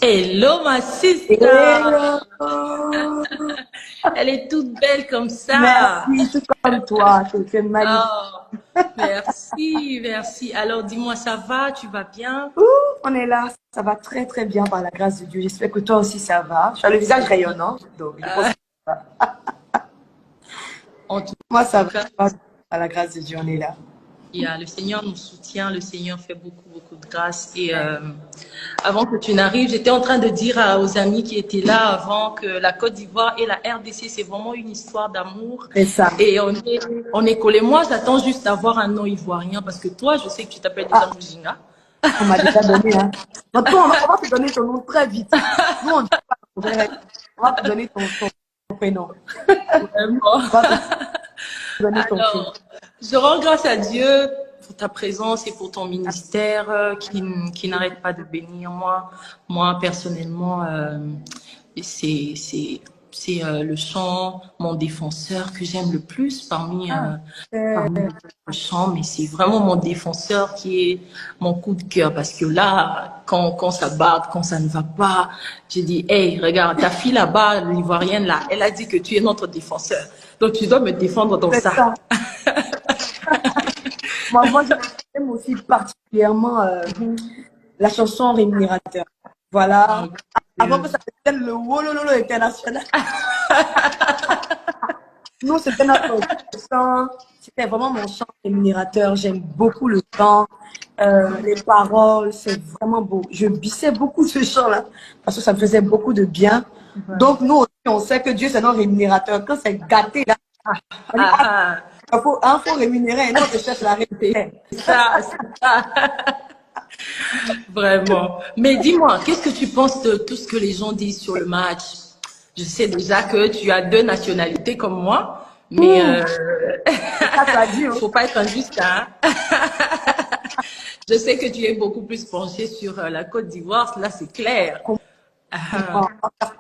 Hello, ma sister. Hello. Elle est toute belle comme ça. Merci, tout comme toi. Tu es magnifique. Oh, merci, merci. Alors, dis-moi, ça va? Tu vas bien? Ouh, on est là. Ça va très, très bien par la grâce de Dieu. J'espère que toi aussi, ça va. Tu as le visage rayonnant. Donc, je pense Ah, que en tout moi, ça va. cas, Par la grâce de Dieu, on est là. le Seigneur nous soutient, le Seigneur fait beaucoup, beaucoup de grâce. Et avant que tu n'arrives, j'étais en train de dire aux amis qui étaient là avant que la Côte d'Ivoire et la RDC, c'est vraiment une histoire d'amour. C'est ça. Et on est collés. Moi, j'attends juste d'avoir un nom ivoirien parce que toi, je sais que tu t'appelles déjà Ah, Mujinga. on m'a déjà donné. Hein. Donc, toi, on va te donner ton nom très vite. Nous, on dit pas ton vrai. On va te donner ton prénom. Vraiment. On va te donner ton prénom. Alors, je rends grâce à Dieu pour ta présence et pour ton ministère qui n'arrête pas de bénir moi. Moi, personnellement, c'est le chant, mon défenseur que j'aime le plus Ah, parmi les chants, mais c'est vraiment mon défenseur qui est mon coup de cœur parce que là, quand ça bat, quand ça ne va pas, je dis, hey, regarde, ta fille là-bas, l'ivoirienne là, elle a dit que tu es notre défenseur. Donc, tu dois me défendre dans c'est ça. ça. Moi, j'aime aussi particulièrement la chanson Rémunérateur. Voilà. Avant que ça devienne le Wolololo international. Nous, c'était notre chant. C'était vraiment mon chant rémunérateur. J'aime beaucoup le chant. Les paroles, c'est vraiment beau. Je bissais beaucoup ce chant-là parce que ça me faisait beaucoup de bien. Donc, nous aussi, on sait que Dieu, c'est notre rémunérateur. Quand c'est gâté, là, on dit, Ah, faut rémunérer. Non, je cherche la rémunération. c'est ça. Vraiment. Mais dis-moi, qu'est-ce que tu penses de tout ce que les gens disent sur le match? Je sais déjà que tu as deux nationalités comme moi, mais Ça, tu as dit, hein. faut pas être injuste, hein? Je sais que tu es beaucoup plus penché sur la Côte d'Ivoire, là c'est clair. Ah,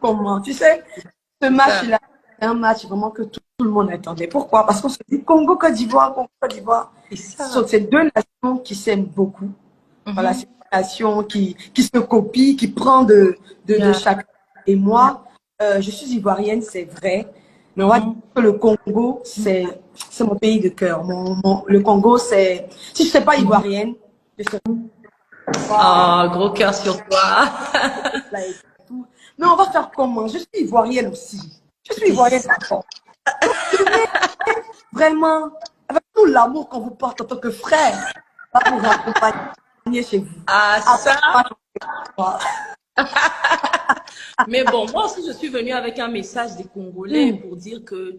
Comment? Tu sais, ce ça, match-là, c'est un match vraiment que tout le monde attendait. Pourquoi? Parce qu'on se dit Congo-Côte d'Ivoire, Congo-Côte d'Ivoire. c'est ça. C'est deux nations qui s'aiment beaucoup. Voilà, Mhm. c'est une nation qui se copie, qui prend de Yeah. chacun. Et moi, je suis ivoirienne, c'est vrai. Mais on va dire Mhm. que le Congo, c'est mon pays de cœur. Le Congo, c'est... Si je ne serais pas ivoirienne, je serais pas... Ah, gros cœur sur toi. là et tout. Mais on va faire comment? Je suis ivoirienne aussi. Je suis C'est ivoirienne ça. d'abord. Vraiment, avec tout l'amour qu'on vous porte en tant que frère, on va vous accompagner chez vous. Ah, ça. Voilà. Mais bon, moi aussi, je suis venue avec un message des Congolais pour dire que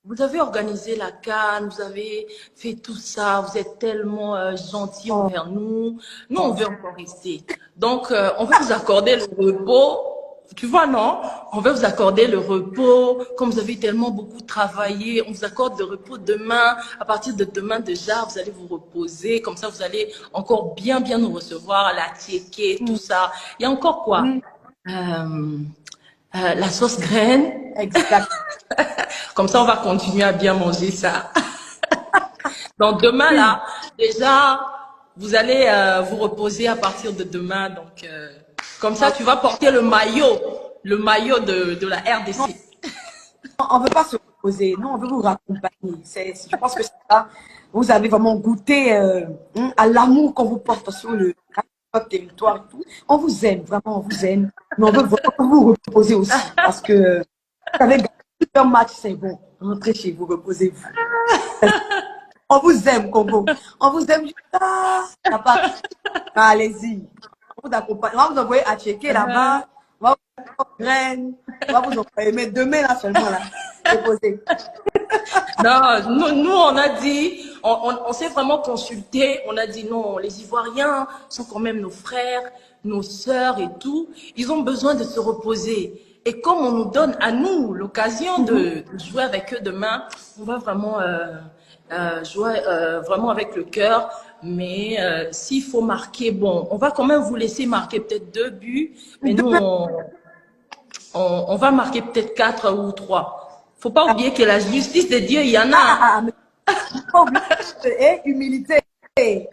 vous avez organisé la CAN, vous avez fait tout ça, vous êtes tellement gentils Oh, envers nous. Nous, on oh. veut encore rester. Donc, on veut vous accorder le repos. Tu vois, non? On veut vous accorder le repos. Comme vous avez tellement beaucoup travaillé, on vous accorde le repos demain. À partir de demain, déjà, vous allez vous reposer. Comme ça, vous allez encore bien, bien nous recevoir, la tiéké, tout ça. Il y a encore quoi? Mm, La sauce graine. exact. Comme ça, on va continuer à bien manger ça. Donc, demain, Oui. là, déjà, vous allez vous reposer à partir de demain. Donc, comme ça, tu vas porter le maillot de la Non, RDC. on ne veut pas se reposer. Non, on veut vous raccompagner. Je pense que c'est ça. Vous avez vraiment goûté à l'amour qu'on vous porte sur notre territoire et tout. On vous aime, vraiment, on vous aime. Mais on veut vraiment vous reposer aussi. Parce que vous avez gagné plusieurs matchs, c'est bon. Rentrez chez vous, reposez-vous. On vous aime, Congo. On vous aime. Allez-y. On vous accompagne. On va vous envoyer à checker là-bas. On va vous envoyer aux graines. On va vous envoyer. Mais demain, là, seulement, là. Reposez. Non, nous, on a dit, on s'est vraiment consulté. On a dit non, les Ivoiriens sont quand même nos frères, nos sœurs et tout. Ils ont besoin de se reposer. Et comme on nous donne à nous l'occasion de jouer avec eux demain, on va vraiment jouer vraiment avec le cœur. Mais s'il faut marquer, bon, on va quand même vous laisser marquer peut-être 2 buts. Mais nous, on va marquer peut-être 4 ou 3. Faut pas oublier que la justice de Dieu, il y en a. Hein. Mais pas oublier. Et humilité. Et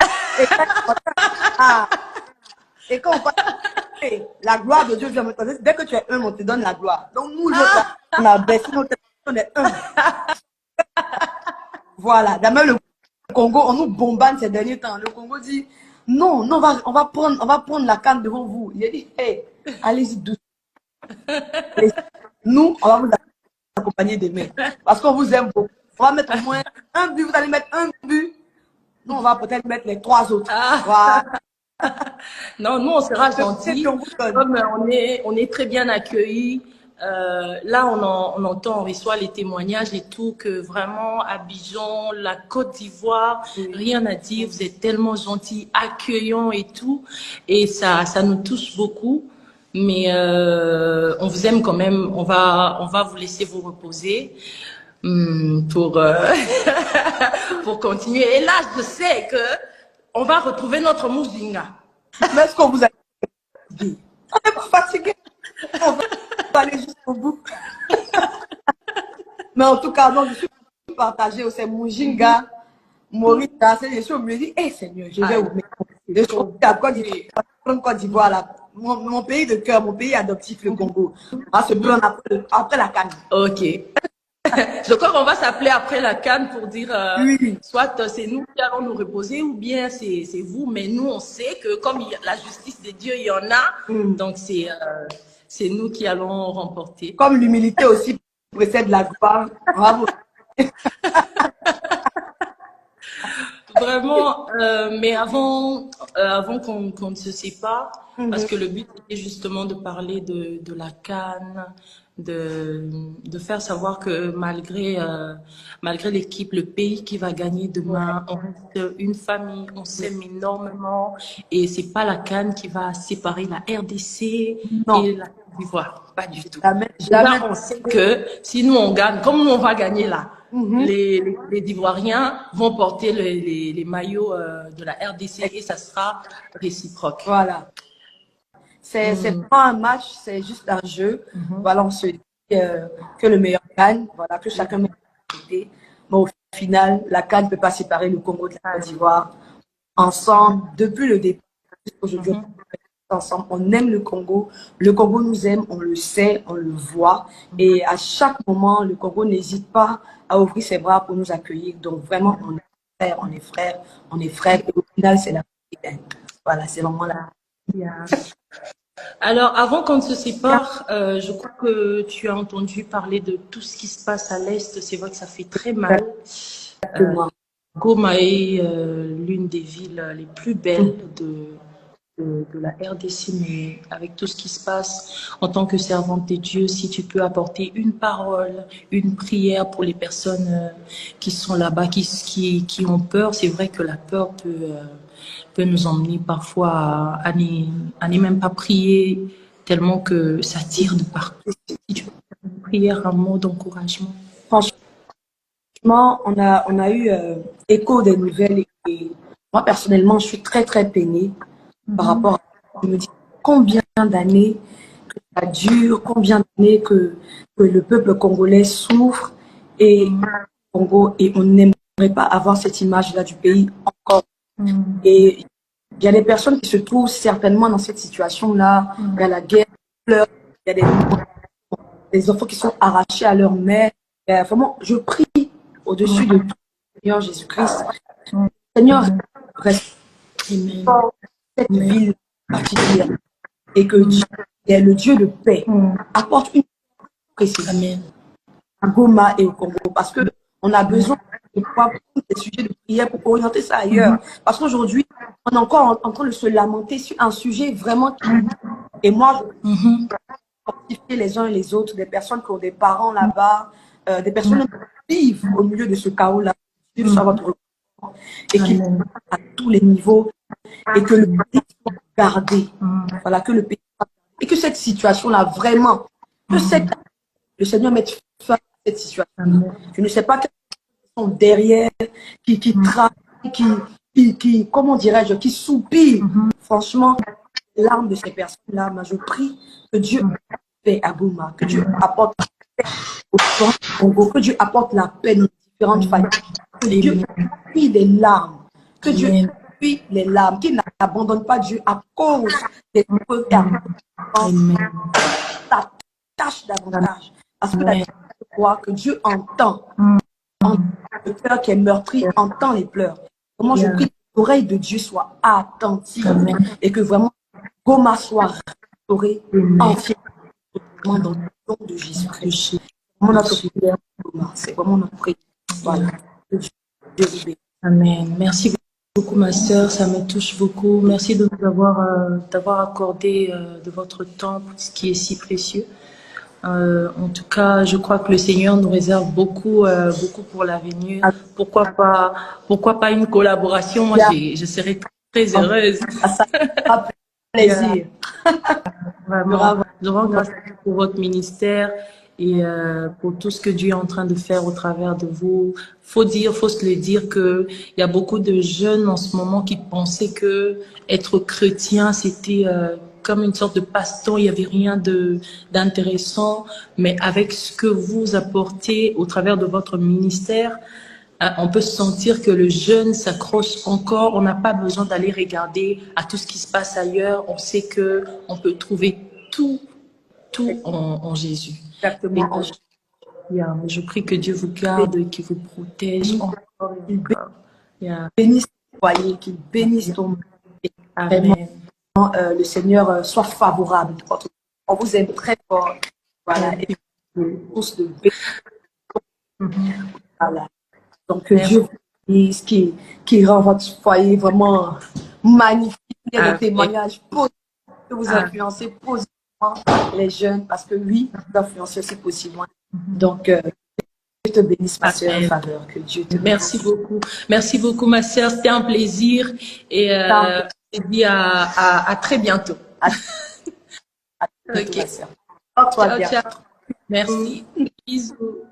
quand on parle, La gloire de Dieu vient me donner. Dès que tu es humble, on te donne la gloire. Donc nous, on a baissé notre tête, on est humble. Voilà. D'ailleurs, le Congo, on nous bombarde ces derniers temps. Le Congo dit, non, non, on va prendre la canne devant vous. Il a dit, hey, allez-y doucement. Nous, on va vous accompagner des mains. Parce qu'on vous aime beaucoup. On va mettre au moins un but. Vous allez mettre un but. Nous, on va peut-être mettre les 3 autres. Voilà. Non, nous, on sera gentils. Comme on est très bien accueillis. Là, on entend, on reçoit les témoignages et tout, que vraiment, Abidjan, la Côte d'Ivoire, rien à dire. Vous êtes tellement gentils, accueillants et tout. Et ça nous touche beaucoup. Mais on vous aime quand même. On va vous laisser vous reposer pour pour continuer. Et là, je sais que on va retrouver notre Mouzinga. Mais est-ce qu'on vous a dit? On n'est pas fatigué. On va aller jusqu'au bout. Mais en tout cas, donc, je suis partagée. C'est Mouzinga, Morita. Je suis au milieu. Je dis, hey Seigneur, je vais où? Je suis à Côte d'Ivoire, là. Mon pays de cœur, mon pays adoptif, le Congo. On va se prendre après la canne. Ok. Je crois qu'on va s'appeler après la canne pour dire oui. Soit c'est nous qui allons nous reposer ou bien c'est vous. Mais nous, on sait que comme la justice de Dieu, il y en a. Donc, c'est nous qui allons remporter. Comme l'humilité aussi précède la gloire. Bravo. Vraiment, mais avant qu'on ne se sépare, parce que le but était justement de parler de la CAN, de faire savoir que malgré l'équipe, le pays qui va gagner demain, on reste une famille, on s'aime énormément et c'est pas la CAN qui va séparer la RDC et la Côte d'Ivoire, pas du tout. Là, on sait que si nous on gagne, comme nous on va gagner là, les Ivoiriens vont porter les maillots de la RDC et ça sera réciproque. Voilà. C'est pas un match, c'est juste un jeu. Voilà, on se dit que le meilleur gagne, voilà, que chacun met son côté. Mais au final, la CAN ne peut pas séparer le Congo de la Côte d'Ivoire. Ensemble, depuis le début, aujourd'hui, ensemble, on aime le Congo nous aime, on le sait, on le voit. Et à chaque moment, le Congo n'hésite pas à ouvrir ses bras pour nous accueillir. Donc vraiment, on est frères, on est frères, on est frères. Et au final, c'est la qui gagne. Voilà, c'est vraiment là. Alors, avant qu'on ne se sépare, je crois que tu as entendu parler de tout ce qui se passe à l'Est. C'est vrai que ça fait très mal. Goma est l'une des villes les plus belles de la RDC, mais avec tout ce qui se passe, en tant que servante de Dieu, si tu peux apporter une parole, une prière pour les personnes qui sont là-bas, qui ont peur. C'est vrai que la peur peut nous emmener parfois à ne même pas prier, tellement que ça tire de partout. Si tu peux faire une prière, un mot d'encouragement. Franchement, on a eu écho des nouvelles et moi, personnellement, je suis très, très peinée par rapport à... Je me dis combien d'années que ça dure, combien d'années que le peuple congolais souffre et Congo, et on n'aimerait pas avoir cette image-là du pays encore. Et il y a des personnes qui se trouvent certainement dans cette situation-là. Il y a la guerre, il y a des enfants qui sont arrachés à leur mère. Vraiment, je prie au-dessus de tout, Seigneur Jésus-Christ. Seigneur, reste cette ville particulière et que Dieu, le Dieu de paix, apporte une précision à Goma et au Congo, parce que on a besoin de pouvoir prendre des sujets de prière pour orienter ça ailleurs. Parce qu'aujourd'hui, on est encore en train de se lamenter sur un sujet vraiment qui... Et moi, je fortifier les uns et les autres, des personnes qui ont des parents là-bas, des personnes qui vivent au milieu de ce chaos-là, qui vivent sur votre et qui à tous les niveaux, et que le pays soit gardé. Voilà, que le pays soit gardé. Et que cette situation-là, vraiment, que le Seigneur mette fin à cette situation. Je ne sais pas quels sont derrière, qui travaillent, qui comment dirais-je, qui soupirent. Franchement, les larmes de ces personnes-là, mais je prie que Dieu paix à Goma, que Dieu apporte la paix au Congo, que Dieu apporte la paix dans différentes familles, que Dieu prie des larmes, que Dieu puis les larmes, qui n'abandonne pas Dieu à cause des preuves et à cause Amen. ça tâche davantage. Parce que la Amen. Bible croit que Dieu entend le cœur qui est meurtri, entend les pleurs. Comment je prie que l'oreille de Dieu soit attentive Amen. et que vraiment Goma soit restaurée entièrement dans le nom de Jésus-Christ. C'est vraiment notre prière, Goma. C'est vraiment notre prière. Voilà. Que Dieu vous bénisse. Amen. Merci beaucoup, ma sœur. Ça me touche beaucoup. Merci de nous d'avoir accordé de votre temps, ce qui est si précieux. En tout cas, je crois que le Seigneur nous réserve beaucoup, beaucoup pour l'avenir. Pourquoi pas une collaboration? Moi, je serais très heureuse. Ça fera plaisir. Vraiment, je rends grâce à Dieu pour votre ministère et pour tout ce que Dieu est en train de faire au travers de vous. Faut se le dire que il y a beaucoup de jeunes en ce moment qui pensaient que être chrétien c'était comme une sorte de passe-temps, il y avait rien d'intéressant, mais avec ce que vous apportez au travers de votre ministère, on peut sentir que le jeune s'accroche encore. On n'a pas besoin d'aller regarder à tout ce qui se passe ailleurs. On sait que on peut trouver tout en Jésus. Exactement. Et je prie que Dieu vous garde, qu'il vous protège encore et encore. Bénisse ton foyer, qu'il bénisse ton Amen. le Seigneur soit favorable. On vous aime très fort. Voilà. Et tous de voilà. Donc que Dieu vous bénisse, qui rend votre foyer vraiment magnifique. Il y a des témoignages positifs que vous influencez positivement les jeunes, parce que oui, vous influencez aussi positivement. Donc, Dieu te bénisse, ma sœur, en faveur. Que Dieu te bénisse. Merci beaucoup. Merci beaucoup, ma sœur. C'était un plaisir. Et je te dis à très bientôt. À bientôt, Ok. ma sœur. Porte-toi Ciao, bien. ciao. Merci. Bisous.